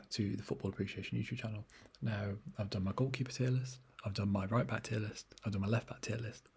back to the Football Appreciation YouTube channel. Now, I've done my goalkeeper tier list, I've done my right back tier list, I've done my left back tier list.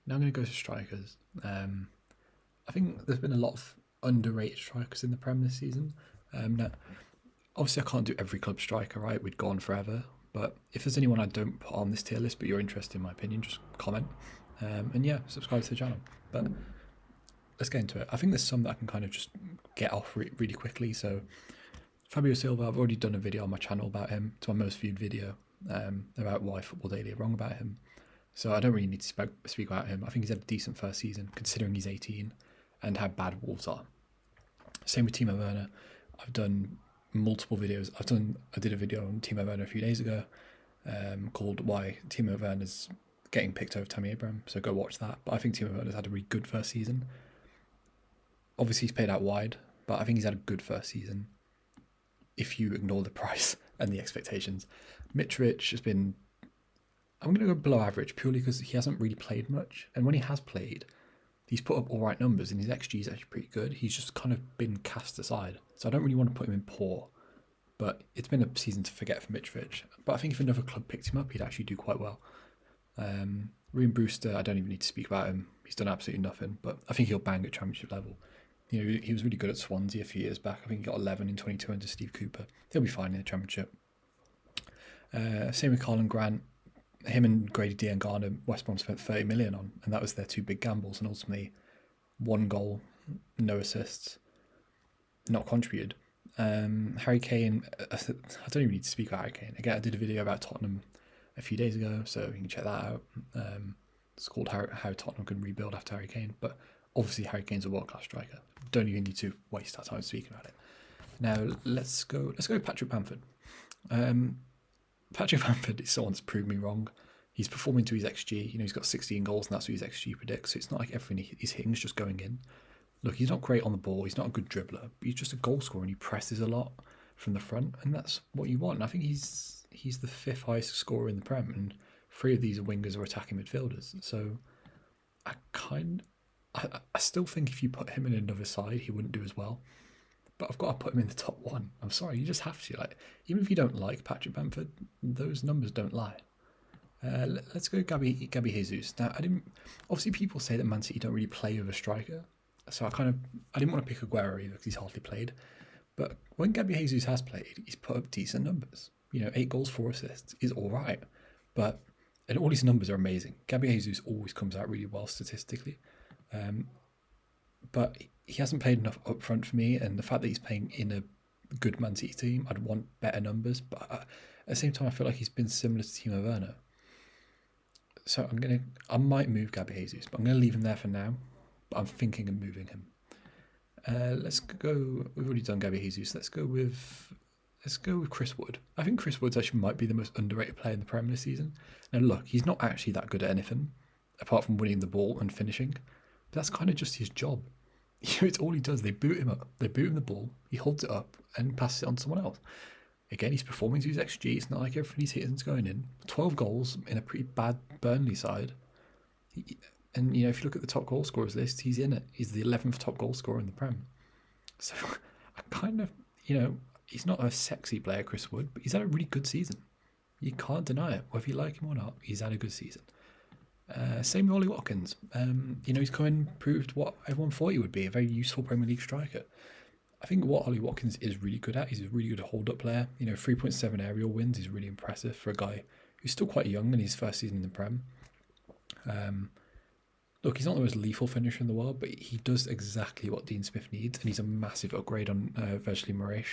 Now I'm going to go to strikers. I think there's been a lot of underrated strikers in the Prem this season. Now, obviously, I can't do every club striker, right? We'd go on forever. But if there's anyone I don't put on this tier list, but you're interested in my opinion, just comment. And yeah, subscribe to the channel. But let's get into it. I think there's some that I can kind of just get off really quickly. So Fabio Silva, I've already done a video on my channel about him. It's my most viewed video about why Football Daily are wrong about him. So I don't really need to speak about him. I think he's had a decent first season, considering he's 18 and how bad Wolves are. Same with Timo Werner. I've done multiple videos. I did a video on Timo Werner a few days ago called Why Timo Werner's Getting Picked Over Tammy Abraham. So go watch that. But I think Timo Werner's had a really good first season. Obviously, he's played out wide, but I think he's had a good first season if you ignore the price and the expectations. Mitrovic has been, I'm going to go below average purely because he hasn't really played much. And when he has played, he's put up all right numbers and his XG is actually pretty good. He's just kind of been cast aside. So I don't really want to put him in poor. But it's been a season to forget for Mitrovic. But I think if another club picked him up, he'd actually do quite well. Ryan Brewster, I don't even need to speak about him. He's done absolutely nothing. But I think he'll bang at Championship level. You know, he was really good at Swansea a few years back. I think he got 11 in 22 under Steve Cooper. He'll be fine in the Championship. Same with Colin Grant. Him and Grady Diangana, West Brom spent 30 million on, and that was their two big gambles, and ultimately 1 goal, no assists, not contributed. Harry Kane, I don't even need to speak about Harry Kane. Again, I did a video about Tottenham a few days ago, so you can check that out. It's called How Tottenham Can Rebuild After Harry Kane, but obviously Harry Kane's a world-class striker. Don't even need to waste our time speaking about it. Now, let's go with Patrick Bamford. Patrick Bamford is someone that's proved me wrong. He's performing to his XG. You know, he's got 16 goals, and that's what his XG predicts. So it's not like everything he's hitting is just going in. Look, he's not great on the ball. He's not a good dribbler, but he's just a goal scorer, and he presses a lot from the front, and that's what you want. And I think he's the 5th highest scorer in the Prem, and 3 of these are wingers or attacking midfielders. So I still think if you put him in another side, he wouldn't do as well. But I've got to put him in the top 1. I'm sorry, you just have to. Like, even if you don't like Patrick Bamford, those numbers don't lie. Let's go Gabby Jesus. Now, obviously people say that Man City don't really play with a striker, so I didn't want to pick Aguero either because he's hardly played. But when Gabby Jesus has played, he's put up decent numbers. You know, 8 goals, 4 assists is all right, and all his numbers are amazing. Gabby Jesus always comes out really well statistically. But he hasn't played enough up front for me, and the fact that he's playing in a good Man City team, I'd want better numbers. But at the same time, I feel like he's been similar to Timo Werner. So I might move Gabby Jesus, but I'm going to leave him there for now. But I'm thinking of moving him. Let's go. We've already done Gabby Jesus. Let's go with Chris Wood. I think Chris Wood actually might be the most underrated player in the Premier this season. Now look, he's not actually that good at anything apart from winning the ball and finishing. But that's kind of just his job. You know, it's all he does. They boot him up. They boot him the ball. He holds it up and passes it on to someone else. Again, he's performing to his XG. It's not like everything he's hitting is going in. 12 goals in a pretty bad Burnley side. And, you know, if you look at the top goal scorers list, he's in it. He's the 11th top goal scorer in the Prem. So I kind of, you know, he's not a sexy player, Chris Wood, but he's had a really good season. You can't deny it. Whether you like him or not, he's had a good season. Same with Ollie Watkins. You know, he's come in, proved what everyone thought he would be, a very useful Premier League striker. I think what Ollie Watkins is really good at, he's a really good hold-up player. You know, 3.7 aerial wins is really impressive for a guy who's still quite young in his first season in the Prem. Look, he's not the most lethal finisher in the world, but he does exactly what Dean Smith needs, and he's a massive upgrade on Wesley Moraes.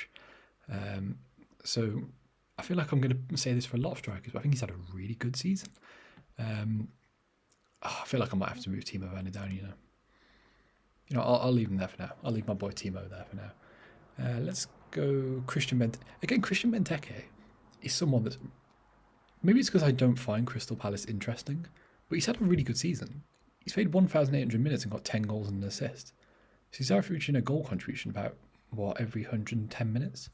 So I feel like I'm going to say this for a lot of strikers, but I think he's had a really good season. I feel like I might have to move Timo Werner down, you know. I'll leave him there for now. I'll leave my boy Timo there for now. Let's go Christian Benteke. Again, Christian Benteke is someone that's... Maybe it's because I don't find Crystal Palace interesting, but he's had a really good season. He's played 1,800 minutes and got 10 goals and an assist. So he's averaging a goal contribution about, every 110 minutes.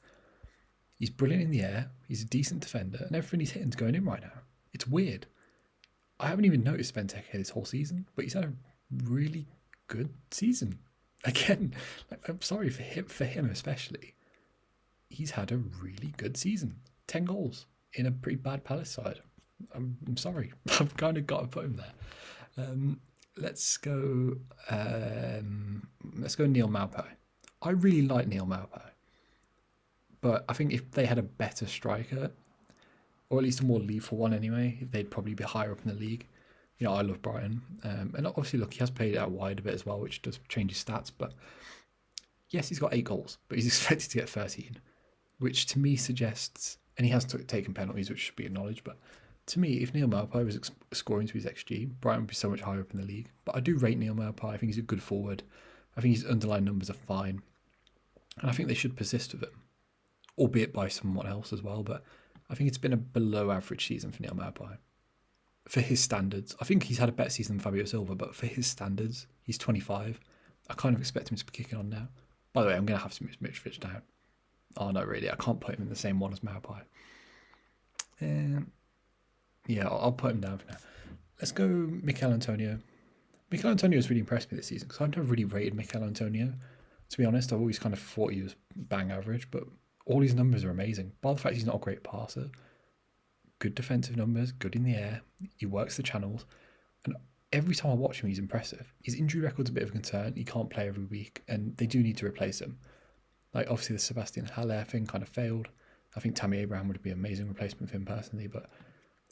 He's brilliant in the air. He's a decent defender, and everything he's hitting is going in right now. It's weird. I haven't even noticed Benteke this whole season, but he's had a really good season. Again, I'm sorry for him especially. he's had a really good season. 10 goals in a pretty bad Palace side. I'm sorry. I've kind of got to put him there. Let's go Neil Maupay. I really like Neil Maupay. But I think if they had a better striker, or at least a more lethal one anyway, they'd probably be higher up in the league. You know, I love Brighton. And obviously, look, he has played out wide a bit as well, which does change his stats. But yes, he's got 8 goals, but he's expected to get 13, which to me suggests, and he has taken penalties, which should be acknowledged, but to me, if Neil Maupay was scoring to his XG, Brighton would be so much higher up in the league. But I do rate Neil Maupay. I think he's a good forward. I think his underlying numbers are fine. And I think they should persist with him, albeit by someone else as well. But I think it's been a below average season for Neil Maupay. For his standards, I think he's had a better season than Fabio Silva, but for his standards, he's 25. I kind of expect him to be kicking on now. By the way, I'm going to have to move Mitrovic down. Oh, no, really, I can't put him in the same one as Maupay. Yeah, I'll put him down for now. Let's go Mikel Antonio. Mikel Antonio has really impressed me this season because I've never really rated Mikel Antonio. To be honest, I've always kind of thought he was bang average, but all his numbers are amazing. Bar the fact he's not a great passer, good defensive numbers, good in the air, he works the channels, and every time I watch him, he's impressive. His injury record's a bit of a concern. He can't play every week, and they do need to replace him. Like, obviously, the Sebastian Haller thing kind of failed. I think Tammy Abraham would be an amazing replacement for him personally, but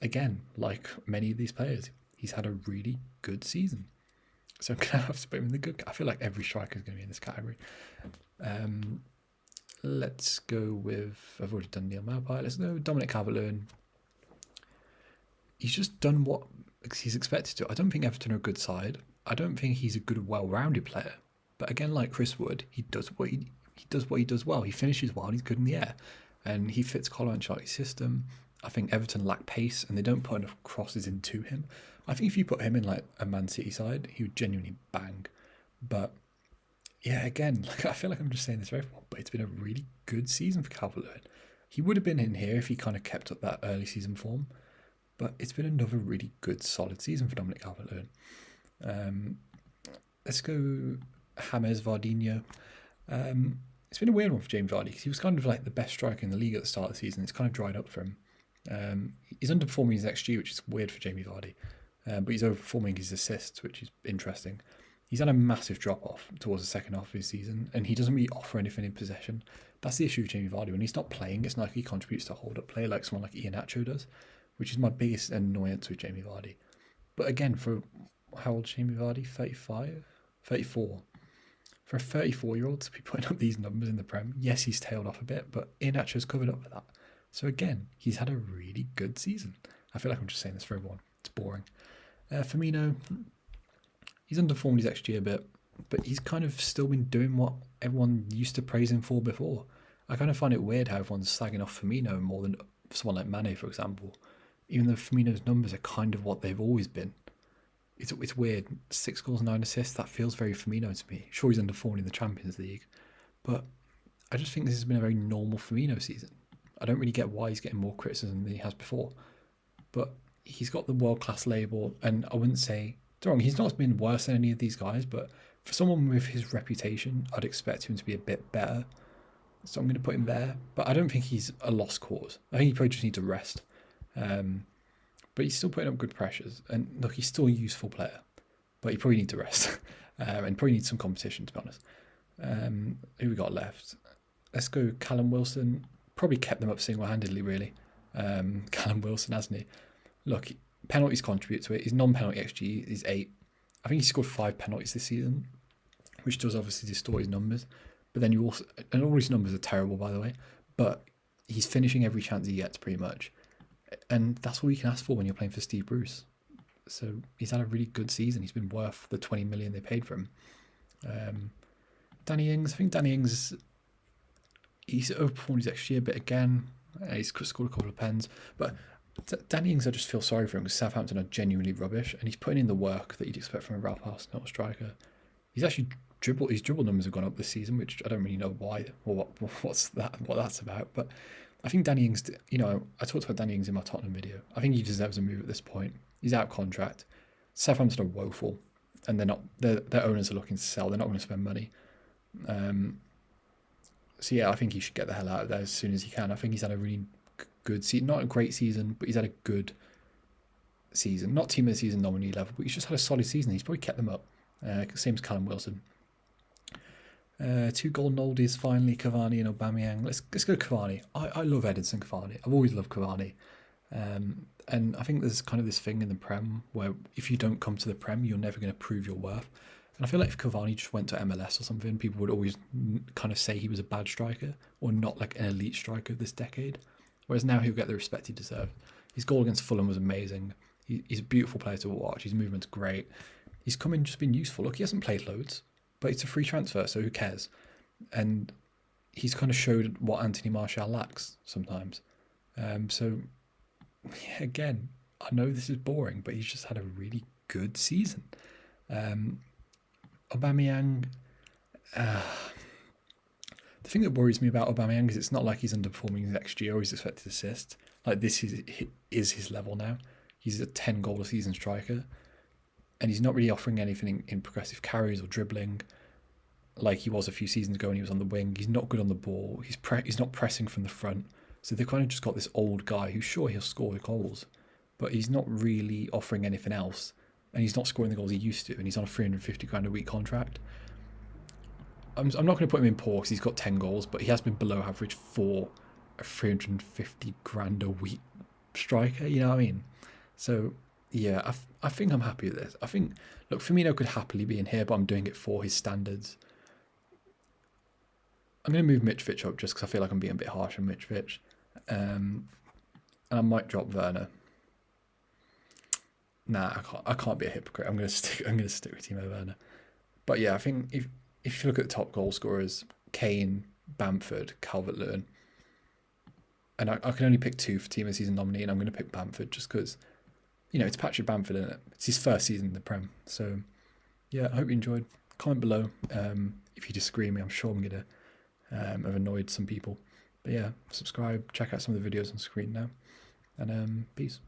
again, like many of these players, he's had a really good season. So I'm going to have to put him in the good. I feel like every striker is going to be in this category. Let's go with, I've already done Neil Maupay. Let's go Dominic CalvertLewin. He's just done what he's expected to. I don't think Everton are a good side. I don't think he's a good, well-rounded player. But again, like Chris Wood, he does what he does well. He finishes well. He's good in the air, and he fits Carlo Ancelotti's system. I think Everton lack pace, and they don't put enough crosses into him. I think if you put him in like a Man City side, he would genuinely bang. But yeah, again, like I feel like I'm just saying this for everyone, but it's been a really good season for Calvert-Lewin. He would have been in here if he kind of kept up that early season form, but it's been another really good, solid season for Dominic Calvert-Lewin. Let's go James Vardinho. It's been a weird one for James Vardy because he was kind of like the best striker in the league at the start of the season. It's kind of dried up for him. He's underperforming his XG, which is weird for Jamie Vardy, but he's overperforming his assists, which is interesting. He's had a massive drop-off towards the second half of his season, and he doesn't really offer anything in possession. That's the issue with Jamie Vardy. When he's not playing, it's not like he contributes to hold-up play like someone like Iheanacho does, which is my biggest annoyance with Jamie Vardy. But again, for how old is Jamie Vardy? 35? 34. For a 34-year-old to be putting up these numbers in the Prem, yes, he's tailed off a bit, but Iheanacho's covered up for that. So again, he's had a really good season. I feel like I'm just saying this for everyone. It's boring. Firmino, he's underperformed his XG a bit, but he's kind of still been doing what everyone used to praise him for before. I kind of find it weird how everyone's slagging off Firmino more than someone like Mane, for example, even though Firmino's numbers are kind of what they've always been. It's weird. 6 goals, 9 assists, that feels very Firmino to me. Sure, he's underperformed in the Champions League, but I just think this has been a very normal Firmino season. I don't really get why he's getting more criticism than he has before, but he's got the world-class label, and I wouldn't say, don't get me wrong, he's not been worse than any of these guys, but for someone with his reputation, I'd expect him to be a bit better, so I'm going to put him there, but I don't think he's a lost cause. I think he probably just needs to rest, but he's still putting up good pressures, and look, he's still a useful player, but he probably needs to rest, and probably needs some competition, to be honest. Who we got left? Let's go Callum Wilson. Probably kept them up single-handedly, really. Callum Wilson, hasn't he? Look, penalties contribute to it. His non-penalty XG is 8. I think he scored 5 penalties this season, which does obviously distort his numbers. But then you also, and all his numbers are terrible, by the way, but he's finishing every chance he gets, pretty much. And that's all you can ask for when you're playing for Steve Bruce. So he's had a really good season. He's been worth the 20 million they paid for him. Danny Ings, I think Danny Ings, he's overperformed his XG a bit again. He's scored a couple of pens. But Danny Ings, I just feel sorry for him because Southampton are genuinely rubbish, and he's putting in the work that you'd expect from a Ralph Hasenhüttl striker. He's actually his dribble numbers have gone up this season, which I don't really know why or what that's about. But I think Danny Ings, I talked about Danny Ings in my Tottenham video. I think he deserves a move at this point. He's out of contract. Southampton are woeful, and they're not. Their owners are looking to sell. They're not going to spend money. So yeah, I think he should get the hell out of there as soon as he can. I think he's had a really good season, not a great season, but he's had a good season. Not team of the season nominee level, but he's just had a solid season. He's probably kept them up. Same as Callum Wilson. 2 golden oldies finally, Cavani and Aubameyang. Let's go Cavani. I love Edinson Cavani. I've always loved Cavani. And I think there's kind of this thing in the Prem where if you don't come to the Prem, you're never going to prove your worth. And I feel like if Cavani just went to MLS or something, people would always kind of say he was a bad striker or not like an elite striker this decade. Whereas now he'll get the respect he deserves. His goal against Fulham was amazing. He's a beautiful player to watch. His movement's great. He's come in just been useful. Look, he hasn't played loads, but it's a free transfer, so who cares? And he's kind of showed what Anthony Martial lacks sometimes. So, yeah, again, I know this is boring, but he's just had a really good season. Aubameyang, the thing that worries me about Aubameyang is it's not like he's underperforming his XG or he's expected assist. Like, this is his level now. He's a 10-goal-a-season striker, and he's not really offering anything in progressive carries or dribbling like he was a few seasons ago when he was on the wing. He's not good on the ball. He's not pressing from the front. So they've kind of just got this old guy who's sure he'll score the goals, but he's not really offering anything else, and he's not scoring the goals he used to, and he's on a 350 grand a week contract. I'm not going to put him in poor because he's got 10 goals, but he has been below average for a 350 grand a week striker, you know what I mean? So, yeah, I think I'm happy with this. I think, look, Firmino could happily be in here, but I'm doing it for his standards. I'm going to move Mitrovic up just because I feel like I'm being a bit harsh on Mitrovic. And I might drop Werner. Nah, I can't be a hypocrite. I'm going to stick with Timo Werner. But yeah, I think if you look at the top goal scorers, Kane, Bamford, Calvert-Lewin, and I can only pick 2 for Team of the Season nominee, and I'm going to pick Bamford just because, you know, it's Patrick Bamford, isn't it? It's his first season in the Prem. So, yeah, I hope you enjoyed. Comment below if you disagree with me. I'm sure I'm going to have annoyed some people. But yeah, subscribe, check out some of the videos on screen now, and peace.